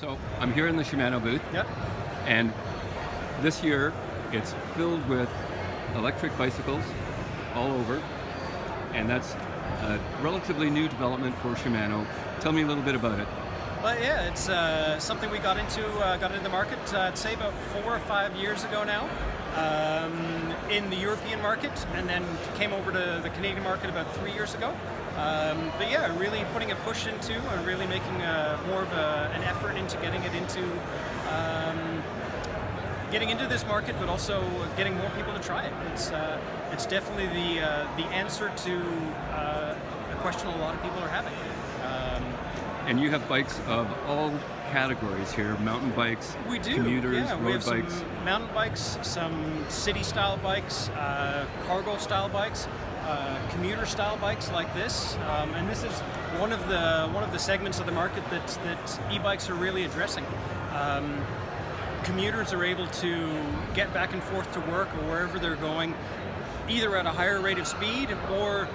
So I'm here in the Shimano booth, Yep. and this year it's filled with electric bicycles all over, and that's a relatively new development for Shimano. Tell me a little bit about it. But yeah, it's something we got into the market, I'd say about 4 or 5 years ago now, in the European market, and then came over to the Canadian market about 3 years ago. But yeah, really putting a push into and really making more of an effort into getting into this market, but also getting more people to try it. It's definitely the answer to a question a lot of people are having. And you have bikes of all categories here: mountain bikes, we do. commuters, yeah, we road have bikes. Some mountain bikes, some city-style bikes, cargo-style bikes, commuter-style bikes like this, and this is one of the segments of the market that e-bikes are really addressing. Commuters are able to get back and forth to work or wherever they're going, either at a higher rate of speed or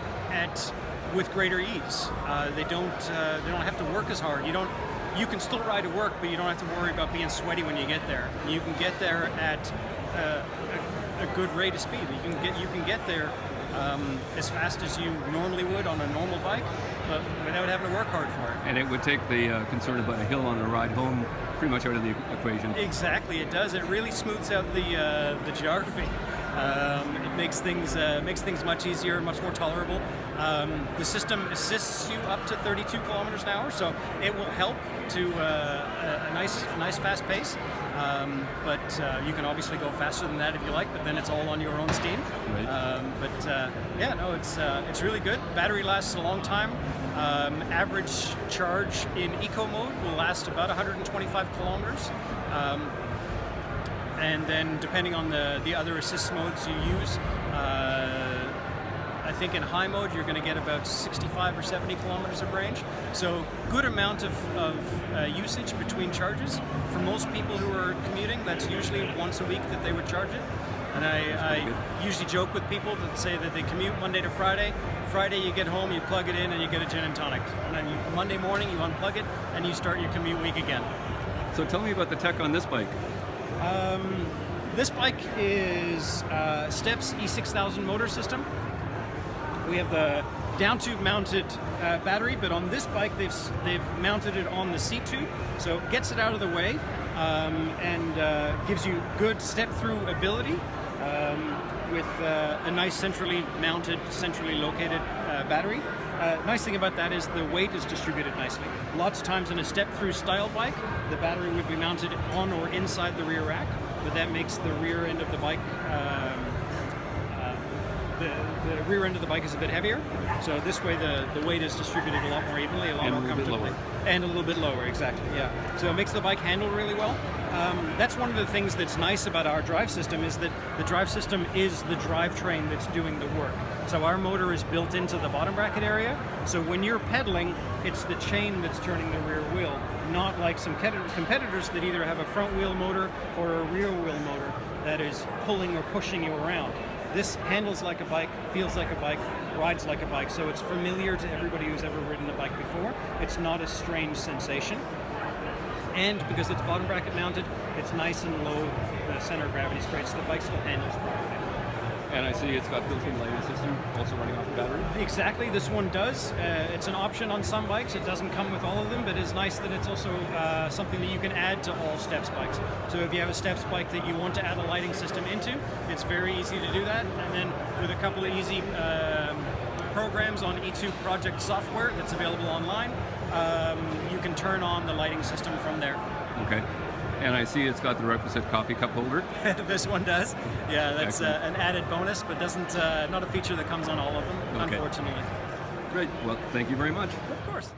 with greater ease. They don't have to work as hard. You can still ride to work, but you don't have to worry about being sweaty when you get there. You can get there at a good rate of speed. You can get there as fast as you normally would on a normal bike, but without having to work hard for it. And it would take the concern about a hill on a ride home pretty much out of the equation. Exactly, it does. It really smooths out the geography. It makes things much easier, much more tolerable. The system assists you up to 32 kilometers an hour, so it will help to a nice fast pace. But you can obviously go faster than that if you like, but then it's all on your own steam. Right. Yeah, no, it's really good. Battery lasts a long time. Average charge in eco mode will last about 125 kilometers. And then depending on the other assist modes you use, I think in high mode you're going to get about 65 or 70 kilometers of range. So good amount of usage between charges. For most people who are commuting, that's usually once a week that they would charge it. And I usually joke with people that say that they commute Monday to Friday. Friday you get home, you plug it in, and you get a gin and tonic. And then Monday morning you unplug it, and you start your commute week again. So tell me about the tech on this bike. This bike is Steps E6000 motor system. We have the down tube mounted battery, but on this bike they've mounted it on the seat tube, so it gets it out of the way and gives you good step through ability with a nice centrally mounted, centrally located battery. Nice thing about that is the weight is distributed nicely. Lots of times in a step-through style bike, the battery would be mounted on or inside the rear rack, but that makes the rear end of the bike the rear end of the bike is a bit heavier. So this way the weight is distributed a lot more evenly, a lot more comfortably, and a little bit lower. Exactly. Yeah. So it makes the bike handle really well. That's one of the things that's nice about our drive system, is that the drive system is the drivetrain that's doing the work. So our motor is built into the bottom bracket area, so when you're pedaling, it's the chain that's turning the rear wheel, not like some competitors that either have a front wheel motor or a rear wheel motor that is pulling or pushing you around. This handles like a bike, feels like a bike, rides like a bike, so it's familiar to everybody who's ever ridden a bike before. It's not a strange sensation. And because it's bottom bracket mounted, it's nice and low, the center of gravity straight, so the bike still handles properly. And I see it's got built-in lighting system, also running off the battery. Exactly, this one does. It's an option on some bikes. It doesn't come with all of them, but it's nice that it's also something that you can add to all Steps bikes. So if you have a Steps bike that you want to add a lighting system into, it's very easy to do that. And then with a couple of easy programs on E2 Project software that's available online, you can turn on the lighting system from there. Okay. And I see it's got the requisite coffee cup holder. This one does. Yeah, that's an added bonus, but doesn't not a feature that comes on all of them, Okay. Unfortunately. Great. Well, thank you very much. Of course.